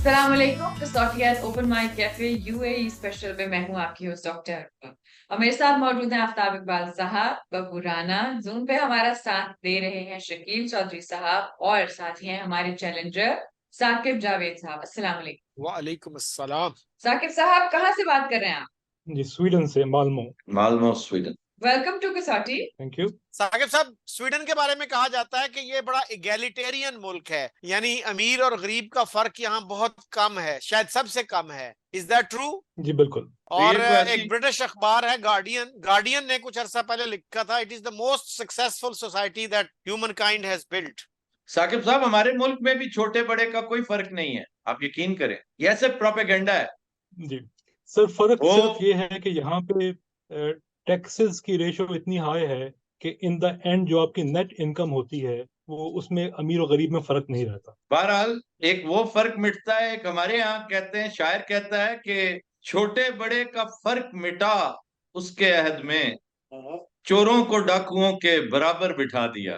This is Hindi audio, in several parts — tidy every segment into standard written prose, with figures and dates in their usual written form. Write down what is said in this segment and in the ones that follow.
अस्सलाम वालेकुम। कसौटियात open mic cafe UAE special में मैं हूं आपकी होस्ट डॉक्टर और मेरे साथ मौजूद हैं आफ्ताब इकबाल साहब, बब्बू राना। जूम पे हमारा साथ दे रहे हैं शकील चौधरी साहब और साथ ही हैं हमारे चैलेंजर साकिब जावेद साहब। अस्सलाम वालेकुम। वालेकुम अस्सलाम। साकिब साहब कहाँ से बात कर रहे हैं आप? जी, स्वीडन से, Malmo. Malmo Sweden. Welcome to Kasauti. Thank you. Saqib साहब, स्वीडन के बारे में कहा जाता है कि ये बड़ा इगैलिटेरियन मुल्क है, यानी अमीर और गरीब का फर्क यहाँ बहुत कम है, शायद सबसे कम है। Is that true? जी बिल्कुल। और ये कोई ऐसी- एक ब्रिटिश अखबार है गार्डियन ने कुछ अरसा पहले लिखा था, it is the most successful society that humankind has built. Saqib sahab, हमारे मुल्क में भी छोटे बड़े का कोई फर्क नहीं है, आप यकीन करें। यह सब प्रोपेगेंडा है। जी सर, फर्क वो सिर्फ ये है कि यहाँ पे टैक्सेस की रेशो इतनी हाई है कि इन द एंड जो आपकी नेट इनकम होती है वो उसमें अमीर और गरीब में फर्क नहीं रहता। बहरहाल एक वो फर्क मिटता है। एक हमारे यहाँ कहते हैं, शायर कहता है कि छोटे बड़े का फर्क मिटा उसके अहद में, चोरों को डाकुओं के बराबर बिठा दिया।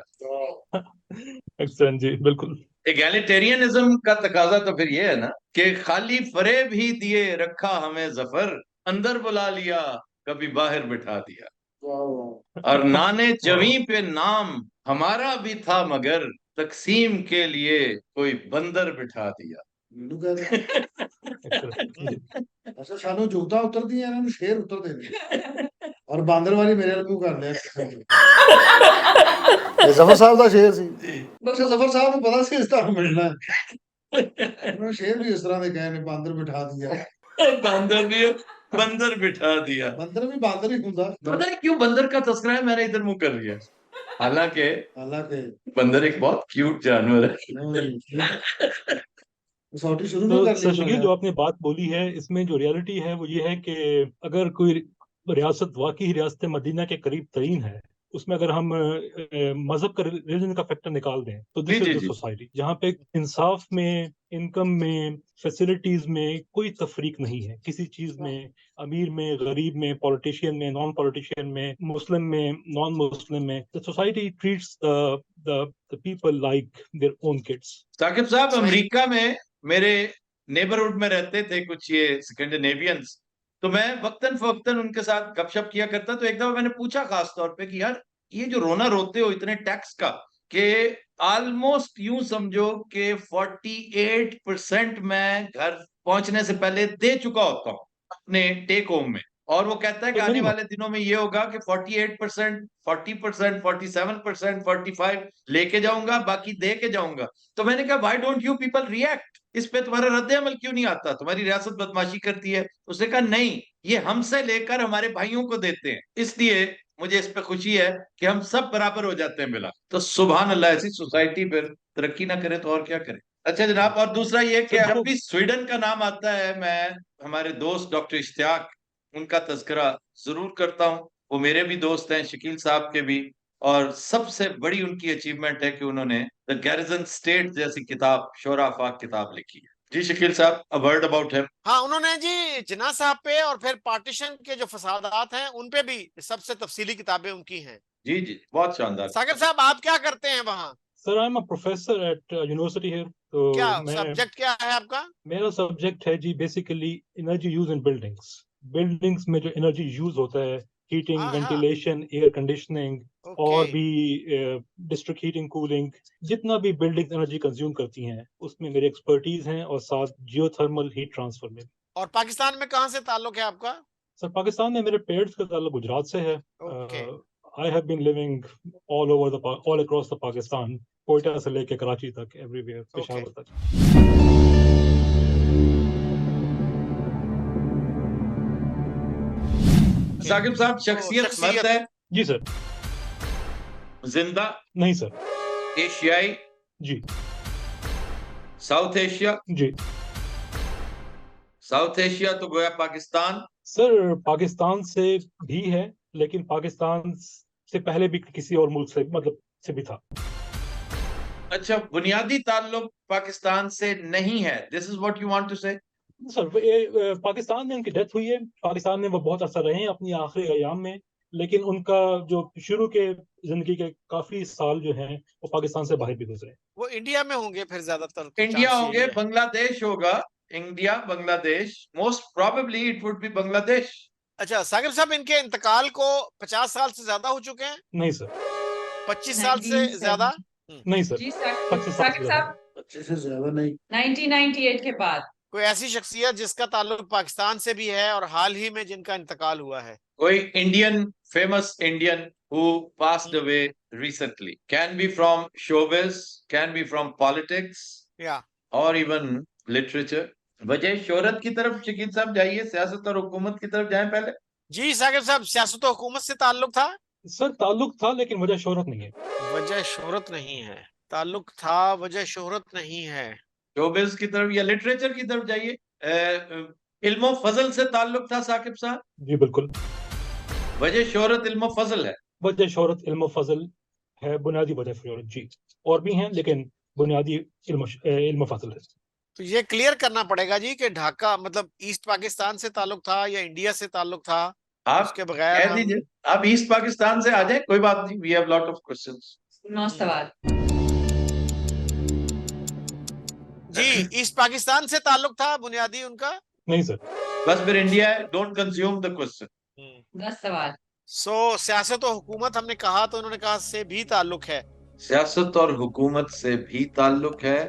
एक्सलेंट जी, बिल्कुल। एगैलिटेरियनिज्म का तकाजा तो फिर ये है ना कि खाली फरेब ही दिए रखा हमें जफर, अंदर बुला लिया कभी बाहर बिठा दिया। और नाने जवी पे नाम हमारा भी था मगर तकसीम के लिए कोई बंदर बिठा दिया। ਅੱਛਾ ਸਾਨੂੰ ਜੂਤਾ ਉਤਰਦੀਆਂ ਇਹਨਾਂ ਨੂੰ ਸ਼ੇਰ ਉਤਰਦੇ ਨੇ ਔਰ ਬਾਂਦਰ ਵਾਲੀ ਮੇਰੇ ਵਾਂਗੂ ਕਰ ਲਿਆ ਇਹ ਜ਼ਫਰ ਸਾਹਿਬ ਦਾ ਸ਼ੇਰ ਸੀ ਬਸ ਜ਼ਫਰ ਸਾਹਿਬ ਨੂੰ ਪਤਾ ਸੀ ਇਸ ਤਰ੍ਹਾਂ ਮਿਲਣਾ ਹੈ। ਉਹਨਾਂ ਸ਼ੇਰ ਵੀ ਇਸ ਤਰ੍ਹਾਂ ਦੇ ਕਹੇ ਨੇ ਬਾਂਦਰ ਬਿਠਾ ਦਿਆ। बंदर भी बंदर बिठा दिया। ਬਾਂਦਰ ਵੀ ਬਾਂਦਰ ਹੀ ਹੁੰਦਾ पता नहीं क्यों बंदर का तस्करा है मैंने इधर मुंह कर लिया। हालांकि ਹਾਲਾਂਕਿ बंदर एक बहुत क्यूट जानवर है। सॉटी शुरू तो ना कर सर ली शकील, जो आपने बात बोली है इसमें जो रियलिटी है वो ये है कि अगर कोई रियासत वाकई रियासत मदीना के करीब तरीन है, उसमें अगर हम मजहब का, रिलीजन का फैक्टर निकाल दें तो this G, is the G. Society जहाँ पे इंसाफ में, इनकम में, फैसिलिटीज में कोई तफरीक नहीं है किसी चीज में। अमीर में, गरीब में, पॉलिटिशियन में, नॉन पॉलिटिशियन में, मुस्लिम में, नॉन मुस्लिम में, the society treats the people like their own kids. Saqib sahab, सही। अमेरिका में मेरे नेबरहुड में रहते थे कुछ ये स्कैंडिनेवियंस, तो मैं वक्तन फवक्तन उनके साथ गपशप किया करता। तो एक दफा मैंने पूछा खास तौर पे कि यार ये जो रोना रोते हो इतने टैक्स का, कि ऑलमोस्ट यूं समझो कि 48% मैं घर पहुंचने से पहले दे चुका होता हूँ अपने टेक होम में। और वो कहता है कि तो आने minimum। वाले दिनों में ये होगा कि 48%, 40%, 47%, 45 लेके जाऊंगा, बाकी दे के जाऊंगा। तो मैंने कहा why don't you people react, इस पे तुम्हारा रद्द अमल क्यों नहीं आता? तुम्हारी रियासत बदमाशी करती है। उसने कहा नहीं, ये हमसे लेकर हमारे भाइयों को देते हैं, इसलिए मुझे इस पे खुशी है कि हम सब बराबर हो जाते हैं मिला। तो सुभान अल्लाह, ऐसी सोसाइटी पर तरक्की ना करे तो और क्या करे। अच्छा जनाब, और दूसरा ये कि सर, जब देखो- भी स्वीडन का नाम आता है, मैं हमारे दोस्त डॉक्टर इश्तियाक, उनका तज़किरा जरूर करता हूँ। वो मेरे भी दोस्त हैं, शकील साहब के भी। और सबसे बड़ी उनकी अचीवमेंट है कि उन्होंने द गैरिजन स्टेट जैसी किताब, शोरा आफाक किताब लिखी है। जी शकील साहब, अ वर्ड अबाउट हिम। हाँ, उन्होंने जी जिन्ना साहब पे और फिर पार्टीशन के जो फसादात हैं उन पे भी सबसे तफसीली किताबें उनकी हैं। जी जी, बहुत शानदार। साकिब साहब, आप क्या करते हैं वहाँ? Sir, I am a professor at university here. तो क्या मैं, सब्जेक्ट क्या है आपका? मेरा सब्जेक्ट है जी basically energy use in buildings. Buildings में जो एनर्जी यूज होता है, हीटिंग, हाँ, वेंटिलेशन, एयर कंडीशनिंग और ओके। भी डिस्ट्रिक्ट हीटिंग, कूलिंग, जितना भी बिल्डिंग एनर्जी कंज्यूम करती हैं उसमें मेरी एक्सपर्टीज हैं, और साथ जियोथर्मल हीट ट्रांसफर में। और पाकिस्तान में कहाँ से ताल्लुक है आपका? सर, पाकिस्तान में मेरे पेरेंट्स का ताल्लुक गुजरात से है। Okay. I have been living all across the Pakistan, Quetta से लेके कराची तक, एवरीवेयर, पेशावर तक। साकिब साहब, शख्सियत मर्द है? जी सर। जिंदा? नहीं सर। एशियाई? जी। South Asia? जी साउथ एशिया तो गोया पाकिस्तान। सर, पाकिस्तान से भी है, लेकिन पाकिस्तान से पहले भी किसी और मुल्क से, मतलब से भी था। अच्छा, बुनियादी ताल्लुक पाकिस्तान से नहीं है, this is what you want to say? Sir, Pakistan में उनकी डेथ हुई है, पाकिस्तान में वो बहुत अरसा रहे हैं अपनी आखिरी अयाम में, लेकिन उनका जो शुरू के जिंदगी के काफी साल जो हैं वो पाकिस्तान से बाहर भी गुजरे। वो इंडिया में होंगे फिर ज्यादातर तो इंडिया चांस होंगे, यही है। बांग्लादेश होगा, India, Bangladesh, most probably it would be Bangladesh. अच्छा साकिब साहब, इनके इंतकाल को 50 साल से ज्यादा हो चुके हैं? नहीं सर, 25 साल से ज्यादा? 1970 नहीं सर, जी 25 साल साकिब से साहब 25 से ज्यादा नहीं। 1998 के बाद कोई ऐसी शख्सियत जिसका ताल्लुक पाकिस्तान से भी है और हाल ही में जिनका इंतकाल हुआ है? कोई Indian, famous Indian who passed away recently, can be from showbiz, can be from politics, या or even literature। वजह शोहरत की तरफ शकील साहब जाइए, सियासत और हुकूमत की तरफ जाएं पहले। जी साकिब साहब, सियासत और हुकूमत से ताल्लुक था? सर ताल्लुक था लेकिन वजह शोहरत नहीं है। वजह शोहरत नहीं है। ताल्लुक था, वजह शोहरत नहीं है। शोबिज की तरफ या लिटरेचर की तरफ जाइए। इल्मो फजल से ताल्लुक था साकिब साहब? जी बिल्कुल, वजह शोहरत इल्मो फजल है। वजह शोहरत इल्म फजल है, बुनियादी वजह शोहरत जी, और भी हैं लेकिन बुनियादी इल्म फजल है। तो ये क्लियर करना पड़ेगा जी कि ढाका मतलब ईस्ट पाकिस्तान से ताल्लुक था या इंडिया से ताल्लुक था। आप उसके बगैर कह दीजिए, आप ईस्ट पाकिस्तान से आ जाए, कोई बात नहीं, we have lot of questions. 9 सवाल जी ईस्ट पाकिस्तान से ताल्लुक था बुनियादी उनका? नहीं सर, बस फिर इंडिया है, डोंट कंज्यूम द क्वेश्चन। 10 सवाल सियासत और हुकूमत हमने कहा तो उन्होंने कहा से भी ताल्लुक है। सियासत और हुकूमत से भी ताल्लुक है।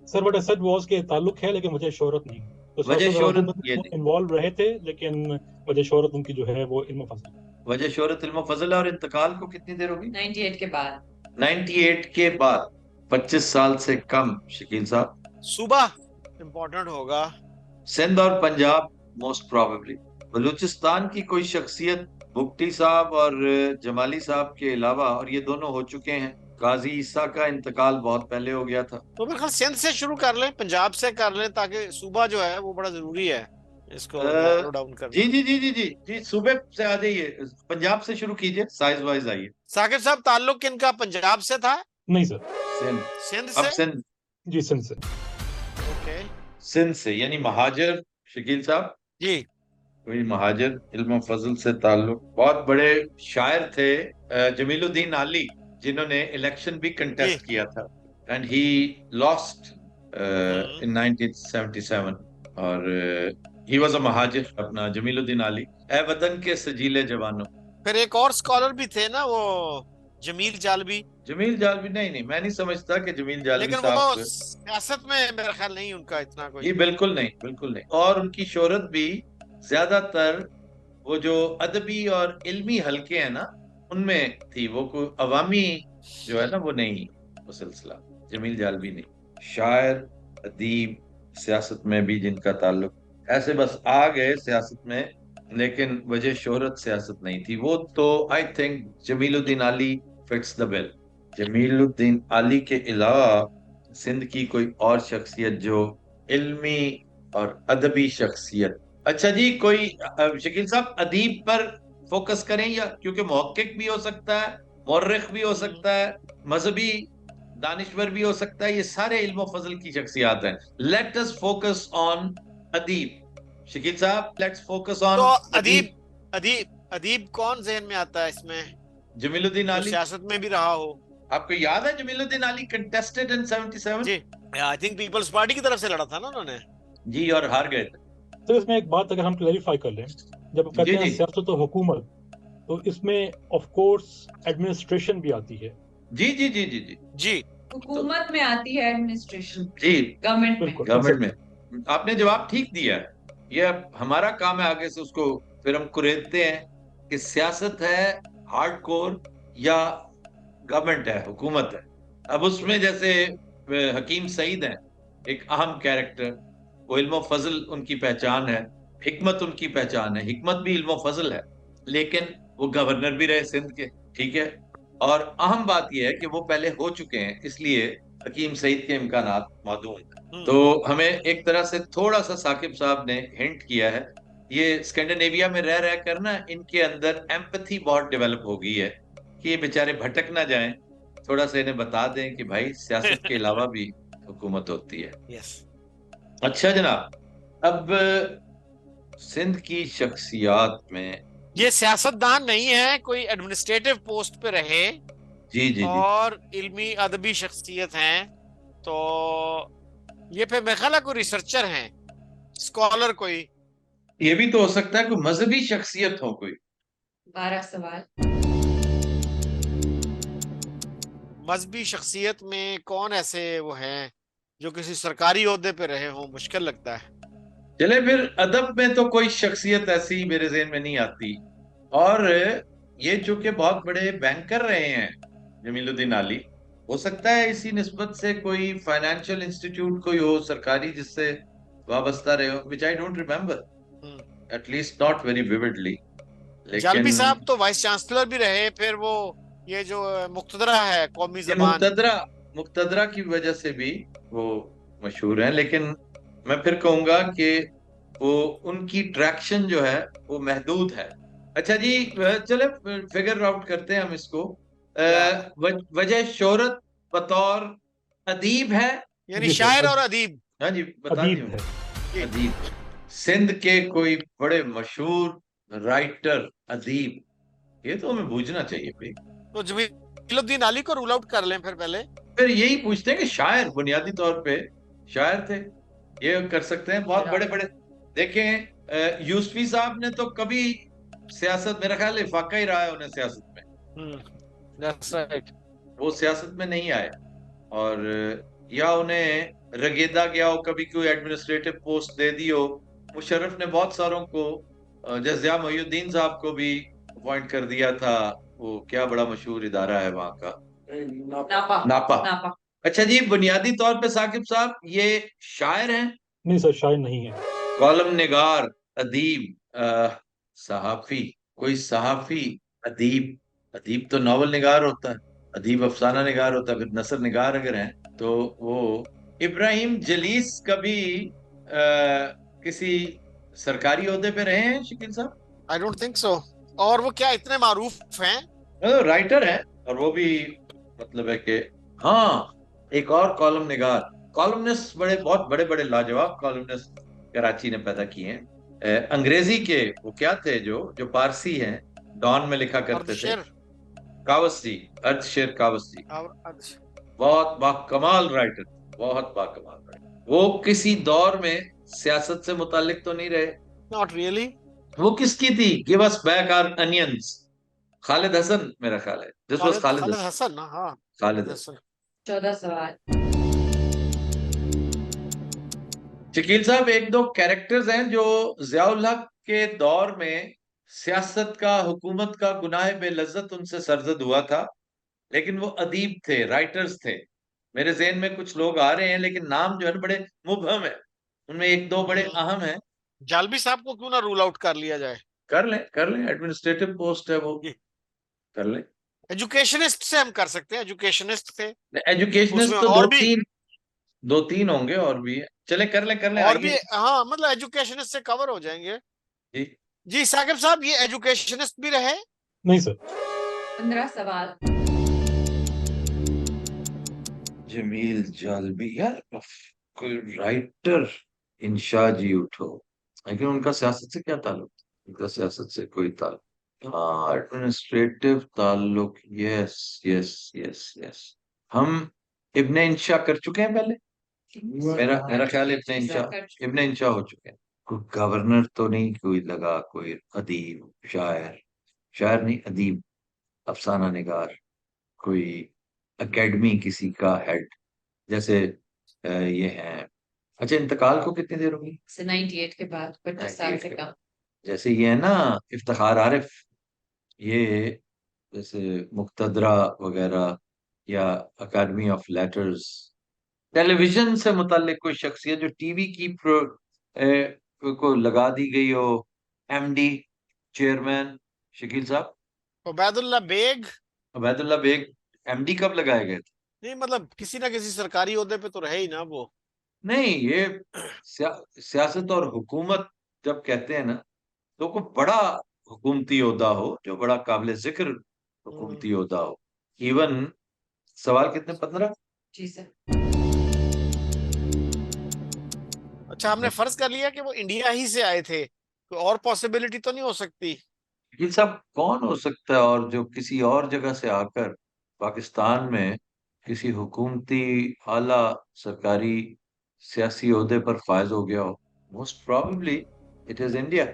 Sir what I said was के ताल्लुक है लेकिन वजह शोहरत नहीं। तो वजह सियासत और शोहरत हुकूमत ये में नहीं। इन्वॉल्व रहे थे लेकिन वजह शोहरत उनकी जो है वो इल्म फजल। वजह शोहरत इल्म फजल है। और इंतकाल को कितनी देर होगी? 98 के बाद 98 के बाद, 25 साल से कम शकील साहब। सूबा इम्पोर्टेंट होगा। सिंध और पंजाब मोस्ट प्रोबेबली। बलूचिस्तान की कोई शख्सियत भुट्टी साहब और जमाली साहब के अलावा, और ये दोनों हो चुके हैं। काजी ईसा का इंतकाल बहुत पहले हो गया था। तो मेरे ख्याल सिंध से शुरू कर लें, पंजाब से कर लें, ताकि सूबा जो है वो बड़ा जरूरी है इसको नैरो डाउन करना। जी जी जी जी जी जी, सूबे से आ जाइए, पंजाब से शुरू कीजिए, साइज वाइज आइए। साकिब साहब, ताल्लुक इनका पंजाब से था? नहीं सर, सिंध। सिंध अब से? सिंध, जी सिंध से। ओके सिंध से यानी महाजर शकील साहब। जी। कोई महाजर इल्म फजल से ताल्लुक। बहुत बड़े शायर थे जमीलुद्दीन आली, जिन्होंने इलेक्शन भी कंटेस्ट किया था, एंड ही लॉस्ट इन 1977। और ही वाज अ महाजिर, अपना जमीलुद्दीन आली। ए वतन के सजीले जवानों। फिर एक और स्कॉलर भी थे ना, वो जमील जालबी। जमील जालबी, नहीं नहीं, मैं नहीं समझता कि जमील जालबी लेकिन साहब। वो सियासत में मेरा ख्याल नहीं उनका इतना जी कोई। बिल्कुल नहीं, बिल्कुल नहीं। और उनकी शोहरत भी ज्यादातर वो जो अदबी और इल्मी हलके हैं ना, उनमें थी। वो कोई अवामी जो है ना, वो नहीं, वो सिलसिला जमील जालबी नहीं। शायर, अदीब, सियासत में भी जिनका ताल्लुक, ऐसे बस आ गए सियासत में, लेकिन वजह शोहरत सियासत नहीं थी। वो तो आई थिंक जमीलुद्दीन आली फिट्स द बिल। जमीलुद्दीन आली के अलावा सिंध की कोई और शख्सियत जो इल्मी और अदबी शख्सियत। अच्छा जी, कोई शकील साहब अदीब पर फोकस करें, या क्योंकि मुहक्किक भी हो सकता है, मौर्रिख भी हो सकता है, मजहबी दानिश्वर भी हो सकता है, ये सारे इल्म फजल की शख्सियात हैं। लेट अस फोकस ऑन अदीब। शकील साहब, लेट्स फोकस ऑन तो अदीब। अदीब अदीब अदीब कौन जहन में आता है इसमें, जमीलुद्दीन जो आली। सियासत में भी रहा हो? आपको याद है जमीलुद्दीन आली कंटेस्टेड इन 77? जी, आई थिंक पीपल्स पार्टी की तरफ से लड़ा था ना उन्होंने। जी, और हार गए थे। तो इसमें एक बात अगर हम क्लैरिफाई कर लें, जब हम कहते जी हैं जी सियासत और हुकूमत, तो इसमें ऑफ कोर्स एडमिनिस्ट्रेशन भी आती है। जी जी जी जी जी जी हुकूमत में आती है एडमिनिस्ट्रेशन, जी, गवर्नमेंट में। बिल्कुल, गवर्नमेंट में। आपने जवाब ठीक दिया है। ये अब हमारा काम है आगे से उसको फिर हम कुरेदते हैं कि सियासत है हार्डकोर या गवर्नमेंट है, हुकूमत है। अब उसमें जैसे हकीम सईद हैं, एक अहम कैरेक्टर, वो इल्म फजल उनकी पहचान है, हिकमत उनकी पहचान है। हिकमत भी इल्म फजल है, लेकिन वो गवर्नर भी रहे सिंध के, ठीक है। और अहम बात यह है कि वो पहले हो चुके हैं, इसलिए हकीम सईद के इम्कानात मौजूद हैं। तो हमें एक तरह से थोड़ा सा साकिब साहब ने हिंट किया है, ये स्कैंडिनेविया में रह रह कर ना, इनके अंदर एम्पैथी बहुत डेवलप हो गई है कि ये बेचारे भटक ना जाएं। थोड़ा सा इन्हें बता दें कि भाई सियासत के अलावा भी हुकूमत होती है। यस। अच्छा जनाब, अब सिंध की शख्सियात में ये सियासतदान नहीं है, कोई एडमिनिस्ट्रेटिव पोस्ट पे रहे जी जी जी और इल्मी अदबी शख्सियत हैं, तो ये फिर मेरे ख्याल है कोई रिसर्चर हैं। स्कॉलर कोई? ये भी तो हो सकता है कोई मजहबी शख्सियत हो कोई। 12 सवाल। मजहबी शख्सियत में कौन ऐसे वो हैं जो किसी सरकारी ओहदे पे रहे हों? मुश्किल लगता है। चले फिर अदब में तो कोई शख्सियत ऐसी मेरे ज़हन में नहीं आती। और ये चूंकि बहुत बड़े बैंकर रहे हैं जमीलुद्दीन आली, हो सकता है इसी निस्बत से कोई फाइनेंशियल इंस्टीट्यूट कोई हो सरकारी जिससे वाबस्ता रहे हो, which I don't remember, hmm. At least not very vividly. जालबी लेकिन साहब तो वाइस चांसलर भी रहे, फिर वो ये जो मुक्तदरा है कौमी ये जबान। मुक्तदरा की वजह से भी वो मशहूर हैं। लेकिन मैं फिर कहूंगा कि वो उनकी ट्रैक्शन जो है वो महदूद है। अच्छा जी, चले फिगर आउट करते हैं हम इसको। क्या? वजह शोहरत बतौर अदीब है। यानी जी सर, शायर और अदीब। हाँ जी, बता अदीब दिया। है। जी। अदीब, सिंध के कोई बड़े मशहूर राइटर अदीब, ये तो हमें बूझना चाहिए भाई। तो जमीलुद्दीन आली को रूल आउट कर लें फिर पहले। फिर यही पूछते हैं कि शायर बुनियादी तौर पे शायर थे, ये कर सकते हैं बहुत बड़े बड़े। देखें यूसुफी साहब ने तो कभी सियासत, मेरा ख्याल है फाका ही रहा है उन्हें सियासत में, दैट्स राइट। वो सियासत में नहीं आए। और या उन्हें रगेदा गया हो, कभी कोई एडमिनिस्ट्रेटिव पोस्ट दे दी हो। मुशर्रफ ने बहुत सारों को, जैसे ज़िया मोहिउद्दीन साहब को भी अपॉइंट कर दिया था। वो क्या बड़ा मशहूर इदारा है वहाँ का, नापा। नापा। नापा। अच्छा जी, बुनियादी तौर पे साकिब साहब ये शायर हैं, नहीं सर, शायर नहीं है। कॉलम निगार, अदीब, सहाफी, कोई सहाफी, अदीब। अदीब तो नॉवल निगार होता है, अदीब अफसाना निगार होता है। फिर नसर निगार अगर हैं तो वो इब्राहिम जलीस कभी किसी सरकारी ओहदे पे रहे हैं शकील साहब? I don't think so. और वो क्या इतने मारूफ हैं? राइटर हैं, और वो भी मतलब है कि हाँ, एक और कॉलम निगार, कॉलमनिस्ट, बड़े बहुत बड़े बड़े लाजवाब कॉलमनिस्ट कराची ने पैदा किए हैं। अंग्रेजी के वो क्या थे जो जो पारसी हैं, डॉन में लिखा करते थे, अर्धशेर। कावसी, अर्धशेर कावसी, अच्छा। बहुत बाकमाल राइटर, बहुत बाकमाल राइटर। वो किसी दौर में सियासत से मुतालिक तो नहीं रहे। Not really. वो किसकी थी, give us back our onions, Khalid Hasan मेरा ख्याल है, दिस वाज खालिद खालिद खालिद हसन। हसन ना, हाँ। खालिद खालिद हसन। हसन। 14 सवाल। शकील साहब, एक दो कैरेक्टर्स हैं जो जियाउल हक के दौर में सियासत का, हुकूमत का गुनाह बेलज्जत उनसे सरजद हुआ था, लेकिन वो अदीब थे, राइटर्स थे। मेरे ज़हन में कुछ लोग आ रहे हैं लेकिन नाम जो है ना बड़े मुबहम है, उनमें एक दो बड़े अहम हैं। जालबी साहब को क्यों ना रूल आउट कर लिया जाए? कर लें, एडमिनिस्ट्रेटिव पोस्ट है वो, कर लें। एजुकेशनिस्ट से हम कर सकते हैं, एजुकेशनिस्ट थे। एजुकेशनिस्ट उसमें तो और भी, दो तीन होंगे, और भी है। चले कर लें और भी, आइए हाँ मतलब एजुकेशनिस्ट से कवर हो जाएंगे। जी। जी साकिब साहब, ये एजुकेशनिस्ट भी रहे? नहीं सर। 15 सवाल। जमील जालबी, यार कोई राइटर, इंशा जी उठो, लेकिन उनका सियासत से क्या ताल्लुक? उनका सियासत से कोई ताल्लुक, हाँ एडमिनिस्ट्रेटिव ताल्लुक, यस यस यस यस। हम इब्ने इंशा कर चुके हैं पहले, मेरा ख्याल है इब्ने इंशा हो चुके हैं। कोई गवर्नर तो नहीं कोई लगा, कोई अदीब, शायर, शायर नहीं अदीब, अफसाना निगार, कोई एकेडमी किसी का हेड, जैसे ये हैं। अच्छा, इंतकाल को कितनी देर होगी? 98 के बाद 25 साल 98 से के कम। बाद। जैसे ये है ना इफ्तिखार आरिफ, ये जैसे मुक्तदरा वगैरह, या अकादमी ऑफ लेटर्स, टेलीविजन से मुतालिक कोई शख्सियत जो टीवी की को लगा दी गई हो, MD, chairman, Shakeel sahab. Ubaidullah Baig. Ubaidullah Baig MD कब लगाए गए थे? नहीं मतलब किसी ना किसी सरकारी ओहदे पे तो रहे ही ना वो। नहीं, ये सियासत और हुकूमत जब कहते हैं ना, तो कोई बड़ा हुकूमती ओहदा हो, जो बड़ा काबिल जिक्र हुकूमती ओहदा हो। इवन सवाल कितने, 15? जी सर। अच्छा, हमने फर्ज कर लिया कि वो इंडिया ही से आए थे, कोई और पॉसिबिलिटी तो नहीं हो सकती? ये सब कौन हो सकता है और जो किसी और जगह से आकर पाकिस्तान में किसी हुकूमती आला सरकारी सियासी ओहदे पर फायज हो गया हो? Most probably it is India.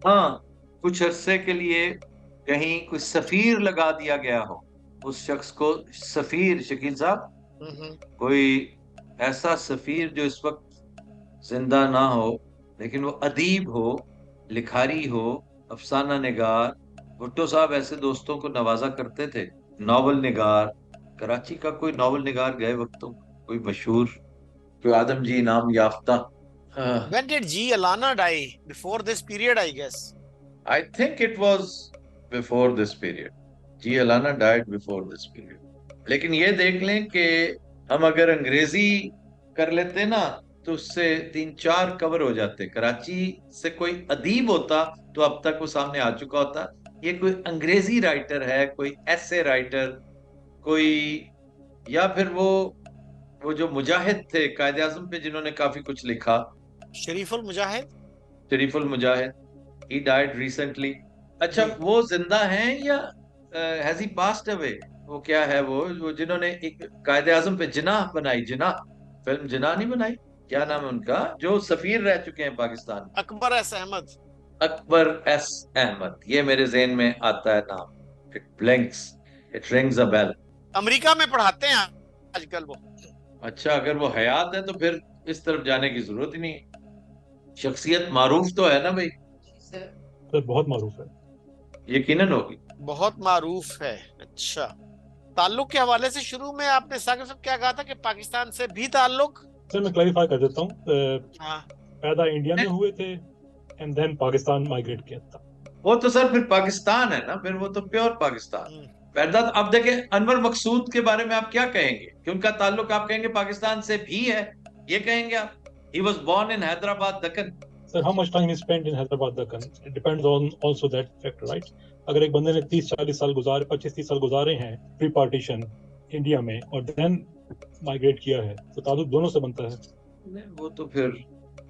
हाँ, कुछ अरसे के लिए कहीं कुछ सफीर लगा दिया गया हो, उस शख्स को सफीर, शकील साहब, कोई ऐसा सफीर जो इस वक्त जिंदा ना हो, लेकिन वो अदीब हो, लिखारी हो, अफसाना निगार। भुट्टो साहब ऐसे दोस्तों को नवाजा करते थे। नॉवल निगार, कराची का कोई नॉवल निगार गए वक्तों, कोई मशहूर, कोई आदम जी नाम याफ्ता। When did G. Alana die? Before this period, I guess. I think it was before this period. जी Allana died before this period. लेकिन ये देख लें कि हम अगर अंग्रेजी कर लेते ना तो उससे 3-4 कवर हो जाते। कराची से कोई अदीब होता तो अब तक वो सामने आ चुका होता। ये कोई अंग्रेजी राइटर है, कोई ऐसे राइटर, कोई, या फिर वो जो मुजाहिद थे कायदे आजम पे जिन्होंने काफी कुछ लिखा, शरीफुल मुजाहिद। शरीफुल मुजाहिद, he died recently. अच्छा, वो जिंदा हैं या has he passed away? वो क्या है वो जिन्होंने एक कायदे आजम पे जिनाह बनाई, जिनाह फिल्म, जिनाह नहीं बनाई, क्या नाम है उनका, जो सफीर रह चुके हैं पाकिस्तान में? अकबर एस अहमद। अकबर एस अहमद, ये मेरे ज़हन में आता है नाम। It blinks, it rings a bell. America में पढ़ाते हैं आजकल वो। अच्छा, अगर वो हयात है तो फिर इस तरफ जाने की जरूरत ही नहीं है। शख्सियत मारूफ तो है ना भाई? सर बहुत मारूफ है, यकीनन होगी, बहुत मारूफ है। अच्छा, ताल्लुक के हवाले से शुरू में आपने साकिब साहब क्या कहा था कि पाकिस्तान से भी ताल्लुक? सर मैं क्लैरिफाई कर देता हूँ। हाँ, पैदा इंडिया में हुए थे एंड देन पाकिस्तान माइग्रेट किया था। वो तो सर फिर पाकिस्तान है ना, फिर वो तो प्योर पाकिस्तान पैदा। अब देखें, अनवर मकसूद के बारे में आप क्या कहेंगे कि उनका ताल्लुक, आप कहेंगे पाकिस्तान से भी है, ये कहेंगे आप? He was born in Hyderabad Deccan. Sir how much time he spent in Hyderabad Deccan, it depends on also that factor, right? अगर एक बंदे ने 30-40 साल गुजारे, 25-30 साल गुजारे हैं प्री पार्टीशन इंडिया में और देन माइग्रेट किया है तो ताल्लुक दोनों से बनता है। वो तो फिर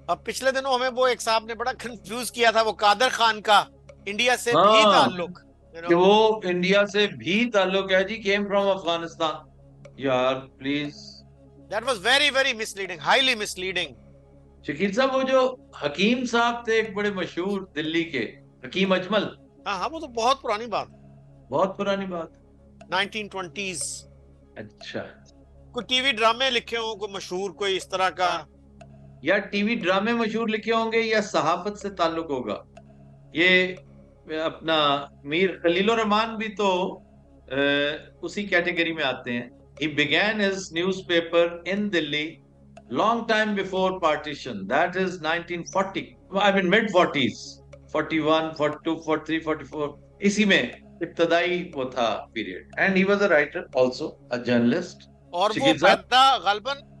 अब पिछले दिनों हमें वो एक साहब ने बड़ा कंफ्यूज किया था, वो कादर खान का इंडिया से भी हाँ, ताल्लुक, कि वो इंडिया से भी ताल्लुक है जी, केम फ्रॉम अफगानिस्तान। यार please, that was very very misleading, highly misleading. Shakeel साहब, वो जो हकीम साहब थे एक बड़े मशहूर दिल्ली के, हकीम अजमल। हाँ हाँ, वो तो बहुत पुरानी बात, बहुत पुरानी बात, 1920s। अच्छा, कोई टीवी ड्रामे लिखे हो कोई मशहूर, कोई इस तरह का? या टीवी ड्रामे मशहूर लिखे होंगे या सहाफत से ताल्लुक होगा। ये अपना मीर खलीलुर रहमान भी तो उसी कैटेगरी में आते हैं। He began his newspaper in Delhi long time before partition, that is 1940, I mean mid 40s, 41, 42, 43, 44, इसी में इब्तदाई वो था period. And he was a writer also, a journalist. और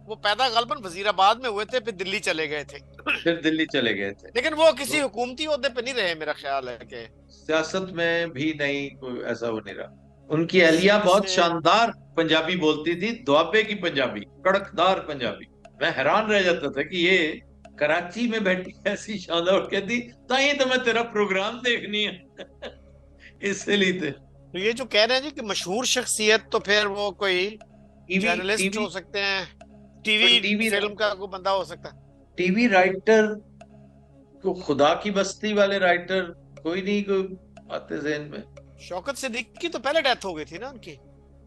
वो पैदा गलबन वजीराबाद में हुए थे, फिर दिल्ली चले गए थे। फिर दिल्ली चले गए थे, लेकिन वो किसी हुकूमती ओहदे पे नहीं रहे, मेरा ख्याल है कि सियासत में भी नहीं, कोई ऐसा वो नहीं रहा। उनकी अहलिया बहुत शानदार पंजाबी बोलती थी, दुआबे की पंजाबी, कड़कदार पंजाबी। मैं हैरान रह जाता था कि ये कराची में बैठी ऐसी शानदार कहती, ताई तो मैं तेरा प्रोग्राम देखनी है इसलिए थे। तो ये जो कह रहे हैं जी कि मशहूर शख्सियत, तो फिर वो कोई जर्नलिस्ट हो सकते हैं, टीवी फिल्म का कोई बंदा हो सकता है, टीवी राइटर को, खुदा की बस्ती वाले राइटर कोई नहीं, कोई आते ज़हन में। शौकत सिद्दीकी तो पहले डेथ हो गई थी ना उनकी,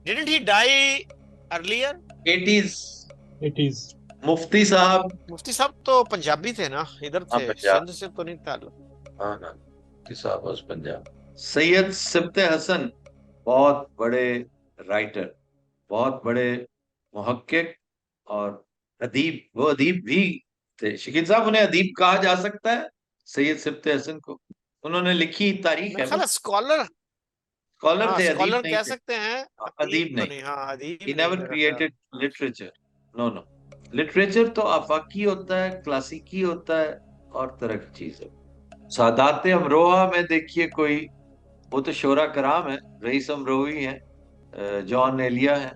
didn't he die earlier? 80s। Mufti sahab तो पंजाबी थे ना, इधर थे, सिंध से तो नहीं ताल्लुक। हाँ ना, मुफ्ती साहब उस पंजाब। सैयद सिब्ते हसन, बहुत बड़े राइटर, बहुत बड़े मुहक्किक और अदीब, वो अदीब भी थे। शकील साहब, उन्हें अदीब कहा जा सकता है सैयद सिब्ते हसन को? उन्होंने लिखी तारीख है ना, स्कॉलर थे, स्कॉलर अदीब कह नहीं सकते हैं, अदीब नहीं। हाँ, अदीब He never created literature. No. Literature तो आफाकी होता है, क्लासिकी होता है, और तरह की चीज है। सादात अमरोहा में देखिए कोई, वो तो शोरा कराम है, रईस अमरोही है, जॉन एलिया है।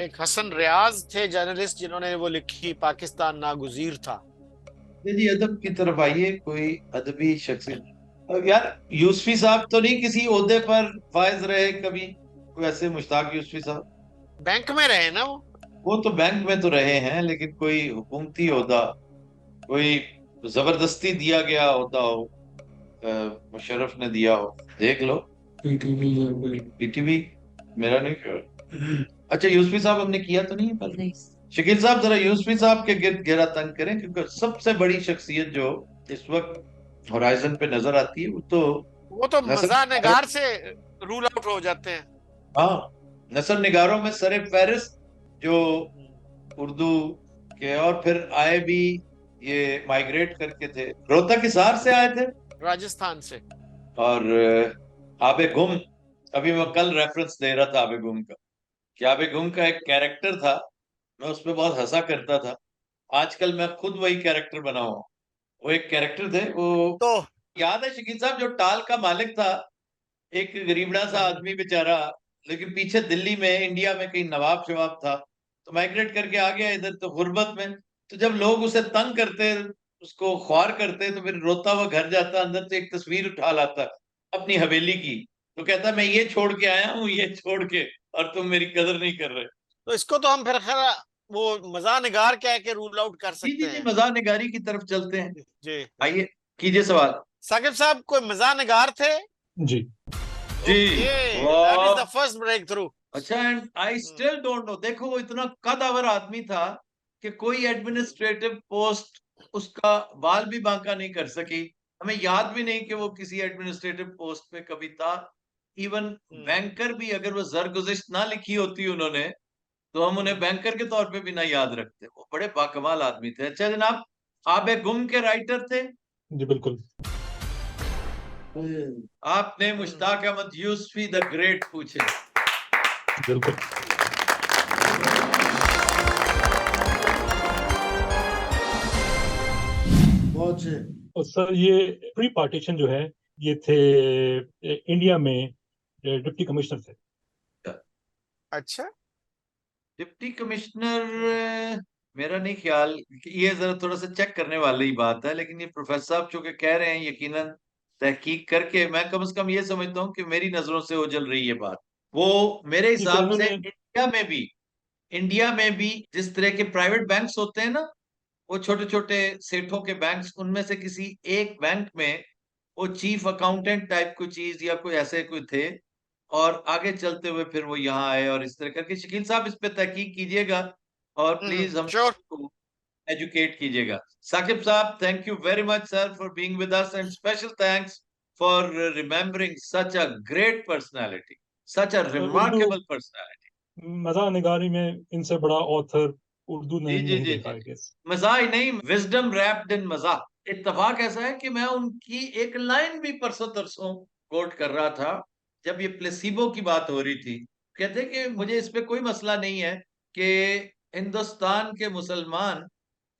एक हसन रियाज थे जर्नलिस्ट, जिन्होंने वो लिखी पाकिस्तान नागुजीर था। जी, अदब की तरफ आइए, कोई अदबी शख्सियत। यार यूसुफी साहब तो नहीं किसी ओहदे पर फायज रहे कभी? वैसे मुश्ताक यूसुफी साहब बैंक में रहे ना, वो तो बैंक में तो रहे हैं, लेकिन कोई हुकूमती ओहदा, कोई जबरदस्ती दिया गया होता हो, मुशर्रफ ने दिया हो, देख लो। पीटीवी मेरा नहीं। अच्छा यूसुफी साहब हमने किया तो नहीं है पहले? शकील साहब जरा यूसुफी साहब के गिर्द घेरा तंग करें, क्योंकि सबसे बड़ी शख्सियत जो इस वक्त होराइजन पे नजर आती है वो तो मजा निगार से रूल आउट हो जाते हैं। हाँ, नसर निगारों में सरे फहरिस्त जो उर्दू के, और फिर आए भी ये माइग्रेट करके थे, रोहतक हिसार से आए थे, राजस्थान से। और आबे गुम, अभी मैं कल रेफरेंस दे रहा था आबे गुम का, कि आबे गुम का एक कैरेक्टर था, मैं उस पर बहुत हंसा करता था। आजकल मैं खुद वही कैरेक्टर बना हुआ। वो एक कैरेक्टर थे, वो तो याद है शकील साहब, जो टाल का मालिक था, एक गरीबड़ा सा आदमी बेचारा, लेकिन पीछे दिल्ली में इंडिया में कहीं नवाब शवाब था, तो माइग्रेट करके आ गया इधर तो गुर्बत में। तो जब लोग उसे तंग करते, उसको ख्वार करते, तो फिर रोता हुआ घर जाता, अंदर से एक तस्वीर उठा लाता अपनी हवेली की, तो कहता मैं ये छोड़ के आया हूँ, ये छोड़ के, और तुम मेरी कदर नहीं कर रहे। तो इसको तो हम फिर खैर वो मजा निगार कह के रूल आउट कर जी सकते जी जी, हैं। मजा निगारी की तरफ चलते हैं। जी आइए कीजिए सवाल। साकिब साहब कोई मजा निगार थे? जी जी, that is the first breakthrough. अच्छा, and I still don't know, देखो वो इतना कदावर आदमी था कि कोई एडमिनिस्ट्रेटिव पोस्ट उसका बाल भी बांका नहीं कर सकी। हमें याद भी नहीं कि वो किसी एडमिनिस्ट्रेटिव पोस्ट पे कभी था। इवन बैंकर भी, अगर वो जरगुज़िश्त ना लिखी होती उन्होंने, तो हम उन्हें बैंकर के तौर पे भी ना याद रखते। वो बड़े बाकमाल आदमी थे। अच्छा जनाब, आबे गुम के राइटर थे? जी बिल्कुल। आपने मुश्ताक अहमद यूसुफी द ग्रेट पूछे। बिल्कुल। बहुत अच्छे। और सर ये प्री पार्टीशन जो है, ये थे इंडिया में डिप्टी कमिश्नर थे। अच्छा, डिप्टी कमिश्नर मेरा नहीं ख्याल, ये जरा थोड़ा सा चेक करने वाली बात है, लेकिन ये प्रोफेसर साहब चूंकि कह रहे हैं, यकीनन तहकीक करके, मैं कम से कम ये समझता हूँ कि मेरी नजरों से ओझल रही है बात। वो मेरे नहीं सर, हिसाब से इन्होंने इंडिया में भी जिस तरह के प्राइवेट बैंक्स होते हैं ना, वो छोटे छोटे सेठों के बैंक्स, उनमें से किसी एक बैंक में वो चीफ अकाउंटेंट टाइप कोई चीज या कोई ऐसे कोई थे, और आगे चलते हुए फिर वो यहाँ आए, और इस तरह करके। शकील साहब इस पे तहकीक कीजिएगा और प्लीज हम श्योर। एजुकेट कीजिएगा। साकिब साहब, thank you very much sir for being with us, and special thanks for remembering such a great personality, such a Urdu remarkable personality. मजा निगारी में इनसे बड़ा ऑथर उर्दू ने जी जी नहीं जी देखा, जी, आई गेस। मजा ही नहीं, विजडम रैप्ड इन मजा। इत्तेफाक ऐसा है कि मैं उनकी एक लाइन भी परसों तरसों कोट कर रहा था, जब ये प्लेसिबो की बात हो रही थी। कहते कि मुझे इस पे कोई मसला नहीं है कि हिंदुस्तान के मुसलमान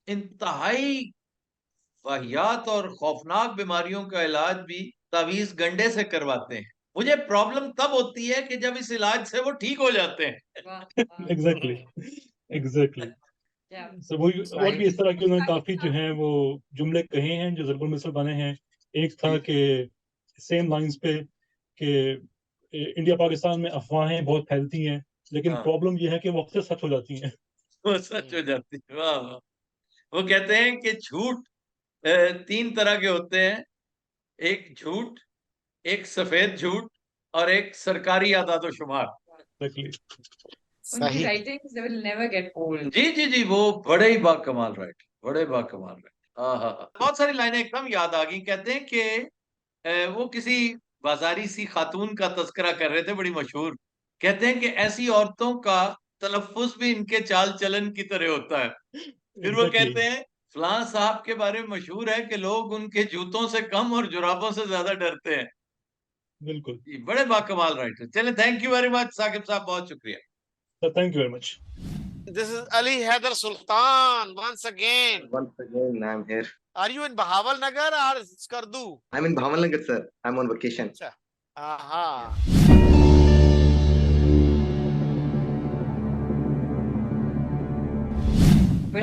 इंतहाई वाहियात और खौफनाक बीमारियों का इलाज भी तावीज गंडे से करवाते हैं। मुझे प्रॉब्लम तब होती है कि जब इस इलाज से वो ठीक हो जाते हैं। Exactly, exactly. सो वही, और भी इस तरह के उन्होंने काफी जो है वो जुमले कहे हैं जो ज़रूर मिसल बने हैं। एक था कि सेम लाइंस पे कि इंडिया पाकिस्तान में अफवाहें बहुत फैलती हैं, लेकिन हाँ, प्रॉब्लम यह है कि वो अक्सर सच हो जाती हैं। वो सच हो जाती है। वाह वाह। वो कहते हैं कि झूठ तीन तरह के होते हैं, एक झूठ, एक सफेद झूठ, और एक सरकारी आदादोशुमार। एग्जैक्टली। उनकी सही। writings, they will never get old. जी जी जी, वो बड़े ही बाकमाल राइटर, बड़े बाकमाल राइटर। हाँ हाँ हाँ, बहुत सारी लाइनें एकदम याद आ गई। कहते हैं कि वो किसी बाजारी सी खातून का तस्करा कर रहे थे, बड़ी मशहूर। कहते हैं कि ऐसी औरतों का तलफ्फुज भी इनके चाल चलन की तरह होता है। फिर वो एग्जैक्टली, कहते हैं फलां साहब के बारे में मशहूर है कि लोग उनके जूतों से कम और जुराबों से ज्यादा डरते हैं। बिल्कुल। ये बड़े बाकमाल राइटर। चले, thank you very much Saqib sahab, बहुत शुक्रिया। Sir thank you very much. This is Ali Haider Sultan once again. Once again, I'm here. Are you in Bahawal Nagar or Skardu? I'm in Bhavannagar, sir. I'm on vacation. अच्छा, हाँ।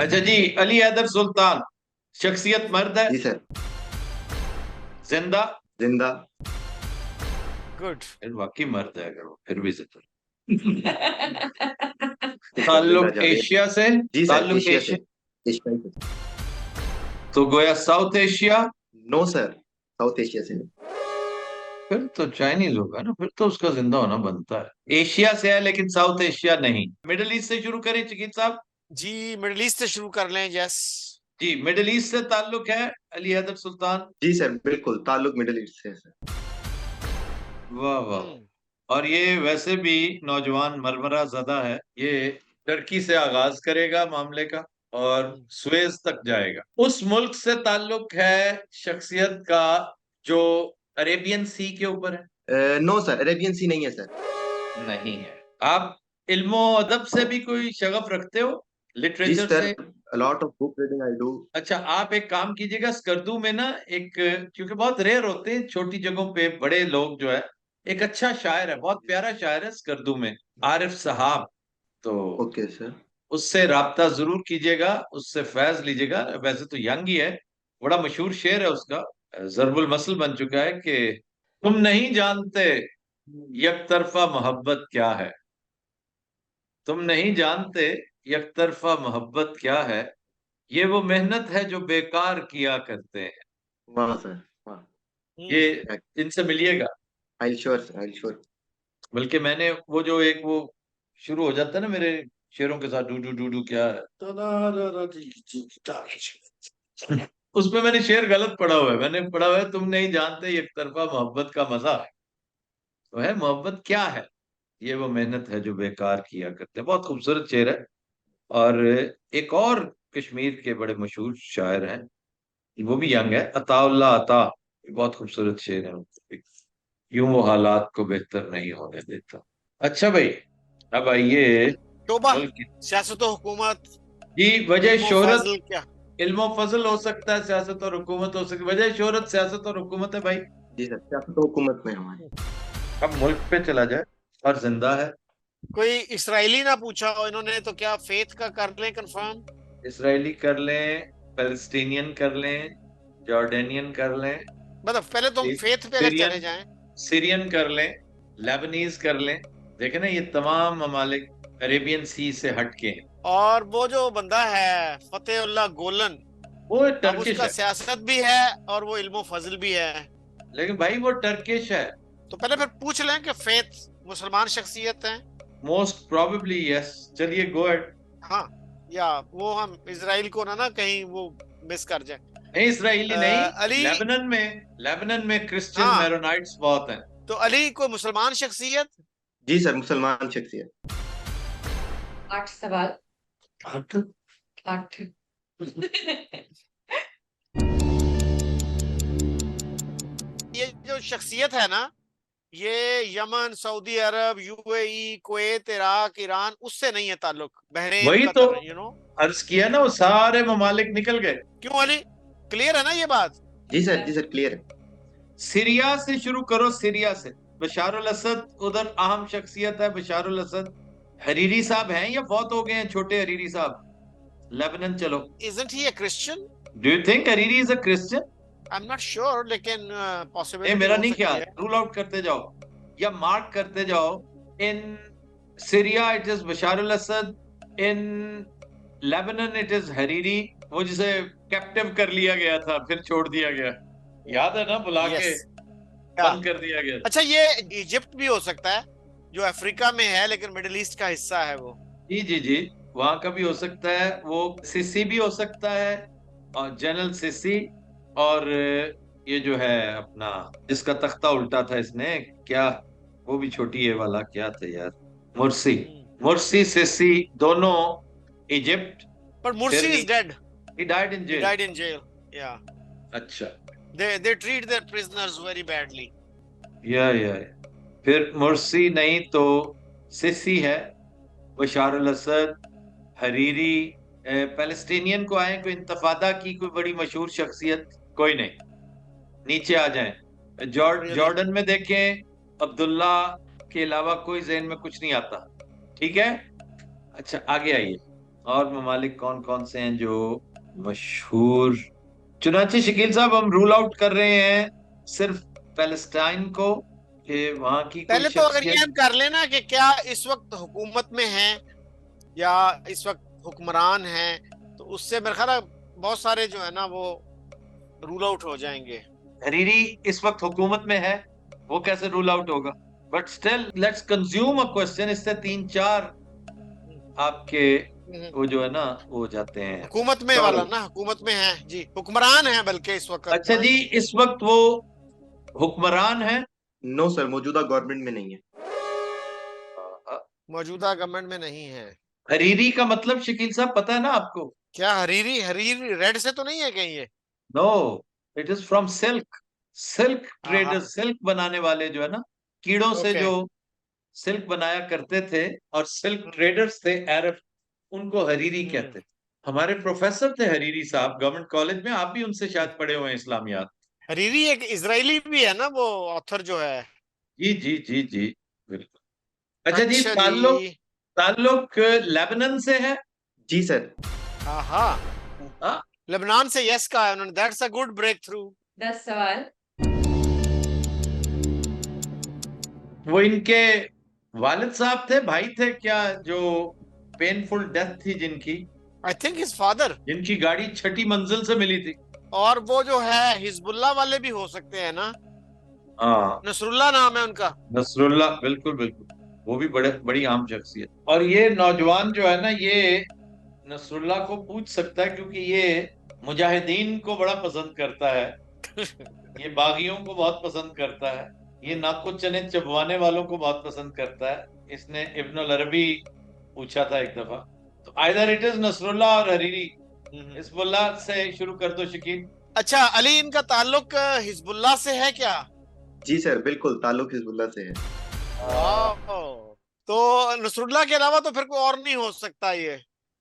अच्छा जी, अली हैदर सुल्तान शख्सियत मर्द है? जी सर। जिंदा? जिंदा। Good. वाकई मर्द है अगर वो, फिर भी जिंदा। जिंदा ताल्लुक जावेद। एशिया से? जी सर, ताल्लुक एशिया से। एशिया। एशिया से। तो गोया South Asia, no sir, South Asia से नहीं। फिर तो चाइनीज होगा ना, फिर तो उसका जिंदा होना बनता है। एशिया से है लेकिन साउथ एशिया नहीं। मिडिल ईस्ट से शुरू करें चिकित्सा साहब? जी मिडिल ईस्ट से शुरू कर लें। यस जी, मिडिल ईस्ट से ताल्लुक है अली हैदर सुल्तान? जी सर, बिल्कुल ताल्लुक मिडिल ईस्ट से है सर। वाह वाह। और ये वैसे भी नौजवान मरमरा ज़दा है, ये टर्की से आगाज करेगा मामले का और सुएज तक जाएगा। उस मुल्क से ताल्लुक है शख्सियत का जो अरेबियन सी के ऊपर है? नो सर, अरेबियन सी नहीं है सर। नहीं है। आप इल्मो अदब से भी कोई शगफ रखते हो, जी लिटरेचर सर, से? a lot of book reading I do. अच्छा, आप एक काम कीजिएगा, स्कर्दू में ना एक, क्योंकि बहुत रेयर होते हैं छोटी जगहों पे बड़े लोग जो है, एक अच्छा शायर है, बहुत प्यारा शायर है स्कर्दू में, आरिफ साहब। तो ओके सर। उससे राब्ता जरूर कीजिएगा, उससे फैज लीजिएगा। वैसे तो यंग ही है, बड़ा मशहूर शेर है उसका, जरबुल मसल बन चुका है कि तुम नहीं जानते एक तरफा मोहब्बत क्या है, तुम नहीं जानते एक तरफा मोहब्बत क्या है, ये वो मेहनत है जो बेकार किया करते हैं। वाह सर, वाह। ये इनसे मिलिएगा। I sure sir, I sure. बल्कि मैंने वो जो एक वो शुरू हो जाता है ना मेरे शेरों के साथ, डू डू डू डू क्या है, उसमें मैंने शेर गलत पढ़ा हुआ है। मैंने पढ़ा हुआ है तुम नहीं जानते एक तरफा मोहब्बत का मजा है। तो है मोहब्बत क्या है, ये वो मेहनत है जो बेकार किया करते हैं। बहुत खूबसूरत शेर है। और एक और कश्मीर के बड़े मशहूर शायर हैं, वो भी यंग है, अताउल्ला अता, बहुत खूबसूरत शेर है। यूं वो हालात को बेहतर नहीं होने देता। अच्छा भाई, अब आइए तौबा, मुल्क की। सियासत और हुकूमत, जी, वजह इल्म और शोहरत, फजल क्या? इल्म और फजल हो सकता है, सियासत और हुकूमत हो सकती है। वजह शोहरत सियासत और हुकूमत है भाई। जी सर, सियासत और हुकूमत में हमारी। अब मुल्क पे चला जाए, और जिंदा है। कोई इसराइली ना पूछा हो इन्होंने तो क्या फेथ का कर लें कंफर्म? इसराइली कर लें, पैलेस्टीनियन कर लें, जॉर्डेनियन कर लें, मतलब पहले तो हम फेथ पे अगर चले जाएं। सीरियन कर लें, लेबनीज कर लें। देखे ना, ये तमाम ममालिक अरेबियन सी से हटके हैं। और वो जो बंदा है फतेहुल्लाह गोलन, वो अब टर्किश उसका है, सियासत भी है और वो इल्म फजल भी है। लेकिन भाई वो टर्किश है। तो पहले फिर पूछ लें कि फेथ मुसलमान शख्सियत है। Most probably yes. चलिए गो अहेड। हाँ, या वो हम इजराइल को ना कहीं वो मिस कर जाए। नहीं, इसराइली नहीं, अली, लेबनन में क्रिश्चियन हाँ, मैरोनाइट्स बहुत हैं। तो अली कोई मुसलमान शख्सियत? जी सर, मुसलमान शख्सियत। 8 सवाल। 8 8 ये जो शख्सियत है ना, ये यमन, सऊदी अरब, यूएई, कुवैत, इराक, ईरान, उससे नहीं है ताल्लुक। बहरीन, वही तो कतर, अर्ज किया ना, वो सारे ममालिक निकल गए। क्यों अली? क्लियर है ना ये बात? जी सर, क्लियर है। सीरिया से शुरू करो, सीरिया से। बशारुल असद उधर अहम शख्सियत है, बशारुल असद। हरीरी साहब हैं या फौत हो गए हैं, छोटे हरीरी साहब? लेबनन चलो। Isn't he a Christian? Do you think Hariri is a Christian? I'm not sure, लेकिन ये पॉसिबिलिटी मेरा हो नहीं सकती ख्याल। है। रूल आउट करते जाओ या मार्क करते जाओ। In Syria it is Bashar al Assad, in Lebanon it is Hariri, वो जिसे कैप्टिव कर लिया गया था फिर छोड़ दिया गया, याद है ना, बुला के Yes. बंद कर दिया गया। अच्छा, ये इजिप्ट भी हो सकता है जो अफ्रीका में है लेकिन मिडिल ईस्ट का हिस्सा है वो। जी जी जी, वहां का भी हो सकता है। वो सिसी भी हो सकता है, और जनरल सिसी। और ये जो है अपना, जिसका तख्ता उल्टा था इसने, क्या वो भी छोटी है वाला, क्या था यार, मुर्सी। मुर्सी सिसी दोनों इजिप्ट। पर मुर्सी is dead. He died in He jail. died in jail. Yeah. अच्छा, They treat their prisoners very badly. या फिर मुर्सी नहीं तो सिसी है, बशार अल असद, हरीरी। पैलेस्टीनियन को आए, कोई इंतफादा की कोई बड़ी मशहूर शख्सियत? कोई नहीं। नीचे आ जाएं, जॉर्डन में देखें, अब्दुल्ला के अलावा कोई ज़हन में कुछ नहीं आता। ठीक है, अच्छा आगे आइए। और ममालिक कौन कौन से हैं जो मशहूर? चुनाचे शकील साहब, हम रूल आउट कर रहे हैं सिर्फ पैलेस्टाइन को, कि वहां की कोई पहले तो अगर ये शख्सियत। हम कर लेना कि क्या इस वक्त हुकूमत में है या इस वक्त हुक्मरान हैं, तो उससे मेरे ख्याल बहुत सारे जो है ना वो रूल आउट हो जाएंगे। हरीरी इस वक्त हुकूमत में है, वो कैसे रूल आउट होगा? But still let's consume a question. इससे 3-4 आपके वो जो है ना वो हो जाते हैं। हुकूमत में वाला ना, हुकूमत में है जी, हुक्मरान है बल्कि इस वक्त। अच्छा जी, इस वक्त वो हुक्मरान है? नो सर, मौजूदा गवर्नमेंट में नहीं है। मौजूदा गवर्नमेंट में नहीं है। हरीरी का मतलब शकील साहब पता है ना आपको? क्या हरीरी? हरीरी रेड से तो नहीं है कहीं ये? No, it is from silk. Silk हाँ, ट्रेडर, सिल्क बनाने वाले जो है ना, कीड़ों से ओके। जो सिल्क बनाया करते थे और सिल्क ट्रेडर्स थे अरब, उनको हरीरी कहते थे। हमारे प्रोफेसर थे हरीरी साहब गवर्नमेंट कॉलेज में, आप भी उनसे शायद पढ़े हुए हैं इस्लामियात। हरीरी एक इजरायली भी है ना वो ऑथर जो है? जी जी जी जी, बिल्कुल। अच्छा जी, अच्छा ताल्लुक जी। ताल्लुक लेबनान से है? जी सर। हाँ, हाँ? लेबनान से यस कहा है उन्होंने। That's a good breakthrough. 10 सवाल। वो इनके वालिद साहब थे, भाई थे क्या, जो पेनफुल डेथ थी जिनकी, आई थिंक हिज फादर। जिनकी गाड़ी छठी मंजिल से मिली थी? और वो जो है हिजबुल्लाह वाले भी हो सकते हैं ना? हाँ, नसरुल्लाह नाम है उनका। नसरुल्ला, बिल्कुल बिल्कुल। वो भी बड़ी आम शख्सियत। और ये नौजवान जो है ना, ये नसरुल्ला को पूछ सकता है क्योंकि ये मुजाहिदीन को बड़ा पसंद करता है, ये बागियों को बहुत पसंद करता है, ये नाको चने चबवाने वालों को बहुत पसंद करता है। इसने इब्न अल अरबी पूछा था एक दफा। तो आइदर इट इज नसरुल्ला और हरीरी। हिजबुल्लाह से शुरू कर दो शकील। अच्छा अली, इनका ताल्लुक हिजबुल्लाह से है क्या? जी सर, बिल्कुल ताल्लुक हिजबुल्लाह से है। वाह। तो नसरुल्लाह के अलावा तो फिर कोई और नहीं हो सकता ये?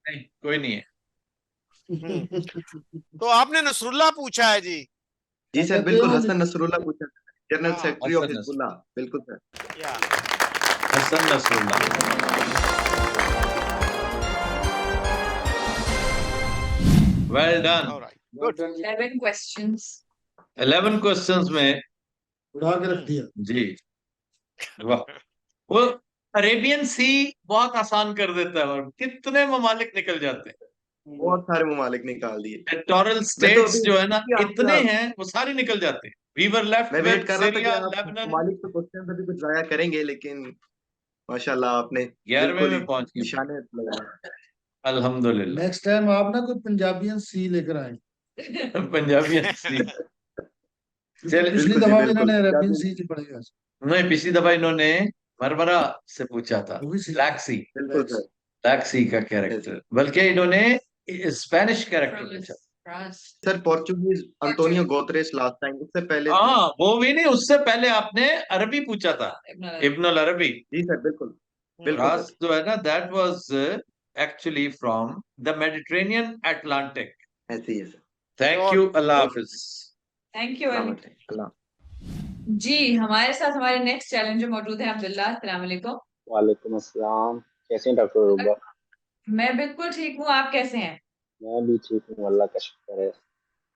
नहीं, कोई नहीं है। तो आपने नसरुल्लाह पूछा है जी? जी सर, बिल्कुल हसन नसरुल्लाह पूछा, जनरल हाँ, सेक्रेटरी ऑफ हसन हिजबुल्लाह, बिल्कुल सर। या Hassan Nasrallah, well done. Alright, good. 11 questions. 11 questions में उड़ा के रख दिया। जी, वाह। वो अरेबियन सी बहुत आसान कर देता है और कितने ममालिक निकल जाते हैं। बहुत सारे ममालिक निकाल दिए। टेक्टोरल मैं तो स्टेट्स अभी जो है ना, आपका- इतने हैं वो सारे निकल जाते हैं। वी वर लेफ्ट मैं वेट विद कर रहा था कि सीरिया, आप लेबनान। ममालिक पे क्वेश्चन अभी कुछ जाया करेंगे, लेकिन माशाल्लाह आपने 11वें बिल्कुल में ही पहुंच गए, निशाने लगाए। अल्हम्दुलिल्लाह। नेक्स्ट टाइम आप ना कोई पंजाबियन सी लेकर आए। पंजाबियन सी। चल, पिछली बिल्कुल जी, दफा भी बिल्कुल। इन्होंने अरेबियन पंजाबी- सी च पढ़ेगा। नहीं, पिछली दफा इन्होंने मरमरा से पूछा था, वो भी सी। ब्लैक सी, बिल्कुल सर। ब्लैक सी का कैरेक्टर, बल्कि इन्होंने स्पेनिश कैरेक्टर पूछा। France. Sir Portuguese Antonio Guterres last time, उससे पहले थे। हाँ, वो भी नहीं, उससे पहले आपने अरबी पूछा था, Ibn Arabi. इब्न अल अरबी। जी सर, बिल्कुल बिल्कुल रास सर। जो है ना, that was actually from the Mediterranean Atlantic. ऐसे ही है sir. Thank you, Allah Hafiz. Thank you, Ali. अल्लाह। जी, हमारे साथ हमारे नेक्स्ट चैलेंजर मौजूद है अब्दुल्ला। अस्सलाम वालेकुम। वालेकुम अस्सलाम। कैसे हैं डॉक्टर रुबा? मैं बिल्कुल ठीक हूँ, आप कैसे हैं? मैं भी ठीक हूँ, अल्लाह का शुक्र है।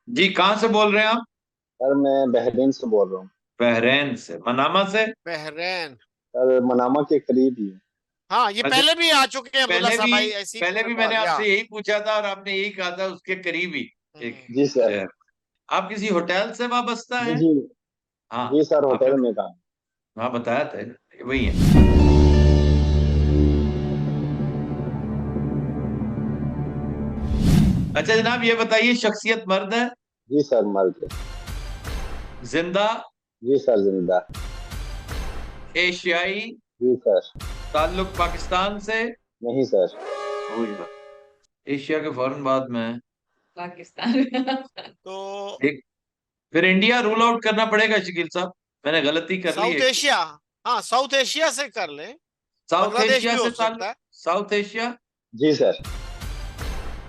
जी, कहाँ से बोल रहे हैं आप? सर मैं बहरीन से बोल रहा हूँ। बहरीन से, मनामा से? बहरैन। सर मनामा के करीब ही है। हाँ, ये अच्छा, पहले भी आ चुके हैं अब्दुल्ला पहले साहब भी भाई, ऐसी पहले भी मैंने आपसे यही पूछा था और आपने यही कहा था, उसके करीब ही एक जी सर। शहर। आप किसी होटल से वाबस्ता जी है? जी हाँ, जी सर, होटल आपने में काम। हाँ बताया था, वही है। अच्छा जनाब, ये बताइए, शख्सियत मर्द है? जी सर मर्द। जिंदा? जी सर जिंदा। एशियाई? जी सर। ताल्लुक पाकिस्तान से? नहीं सर। एशिया के फौरन बाद में पाकिस्तान। तो एक, फिर इंडिया रूल आउट करना पड़ेगा शकील साहब, मैंने गलती कर ली साउथ है। एशिया। हाँ, साउथ एशिया से कर ले। साउथ बांग्लादेश एशिया भी से हो ताल्लुक? सकता है। South Asia. जी सर।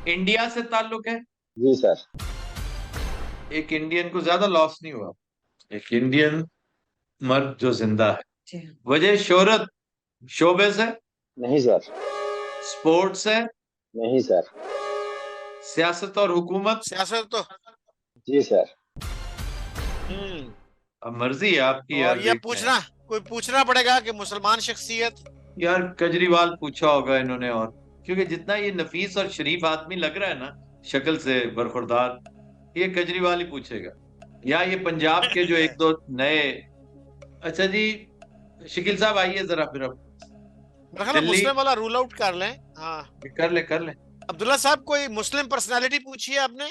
इंडिया से ताल्लुक है? जी सर। एक इंडियन को ज्यादा लॉस नहीं हुआ, एक इंडियन मर्द जो जिंदा है। जी। वजह शोहरत शोबे से? नहीं सर। स्पोर्ट्स है? नहीं सर। सियासत और हुकूमत? सियासत तो जी सर। अब मर्जी है आपकी और यार, ये देखते हैं। पूछना, कोई पूछना पड़ेगा कि मुसलमान शख्सियत। यार केजरीवाल पूछा होगा इन्होंने, और क्योंकि जितना ये नफीस और शरीफ आदमी लग रहा है ना, शक्ल से बरखुरदार, ये केजरीवाल ही पूछेगा, या ये पंजाब के जो एक दो नए। अच्छा जी, शकील साहब आइए जरा फिर अब दिल्ली मुस्लिम वाला रूल आउट कर लें। हाँ कर ले। अब्दुल्ला साहब, कोई मुस्लिम पर्सनालिटी पूछी है आपने?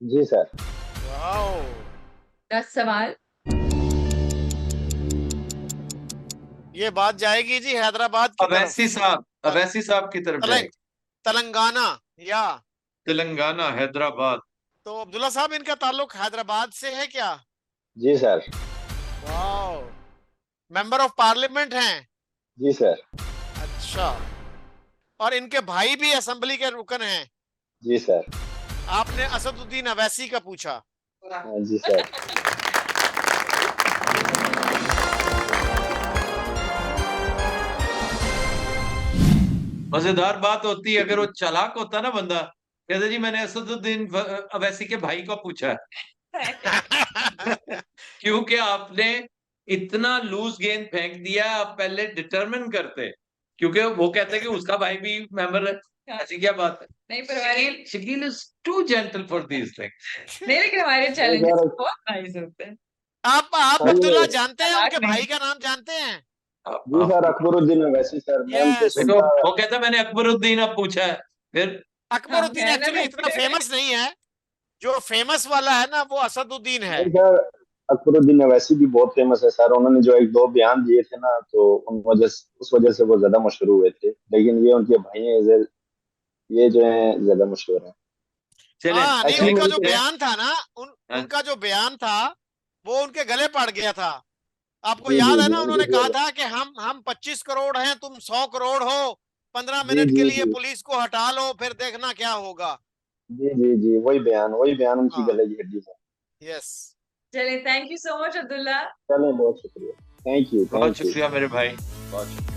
जी सर। वाओ, 10 सवाल। ये बात जाएगी जी हैदराबाद की तरफ। अवैसी साहब की तरफ जाएगी। तेलंगाना या तेलंगाना, हैदराबाद। तो अब्दुल्ला साहब, इनका ताल्लुक हैदराबाद से है क्या? जी sir. Wow, member of parliament हैं? जी सर। अच्छा, और इनके भाई भी असेंबली के रुकन हैं? जी सर। आपने असदुद्दीन अवैसी का पूछा। हाँ जी सर। मजेदार बात होती है अगर वो चालाक होता ना बंदा, कहते जी मैंने असदुद्दीन अवैसी के भाई को पूछा है। क्योंकि आपने इतना लूज गेंद फेंक दिया, आप पहले डिटरमिन करते, क्योंकि वो कहते कि उसका भाई भी मेंबर है, ऐसी क्या बात है। नहीं, पर Shakeel is too gentle for these things. नहीं, लेकिन हमारे चैलेंजेस बहुत नाइस होते हैं। आप सर, अब्दुल्ला जानते हैं, चालाक उनके नहीं। भाई का नाम जानते हैं? जी सर, अकबरुद्दीन अवैसी सर। मैं उनके Yes. देखो, सुनता। वो कहता मैंने अकबरुद्दीन अब पूछा है, फिर अकबरुद्दीन है ना एक्चुअली इतना बेटे। फेमस नहीं है, जो फेमस वाला है ना वो असदुद्दीन है। नहीं सर, अकबरुद्दीन अवैसी भी बहुत फेमस है सर। उन्होंने जो एक दो बयान दिए थे ना, तो उस वजह से वो ज्यादा मशहूर हुए थे। लेकिन ये उनके भाई हैं, ये जो है ज्यादा मशहूर है। चले हाँ, नहीं, एक्चुअली उनका जो उनके बयान था ना, हाँ। उनका जो बयान था वो उनके गले पड़ गया था। आपको जी याद जी है जी ना, उन्होंने उनके कहा था कि हम 25 करोड़ हैं, तुम 100 करोड़ हो, 15 जी मिनट के जी लिए जी पुलिस को हटा लो, फिर देखना क्या होगा। जी जी जी वही बयान उनकी हाँ, गले की हड्डी है। यस। चलिए, thank you so much Abdullah. चलो, बहुत शुक्रिया। थैंक बहुत यू। शुक्रिया मेरे भाई, बहुत शुक्रिया।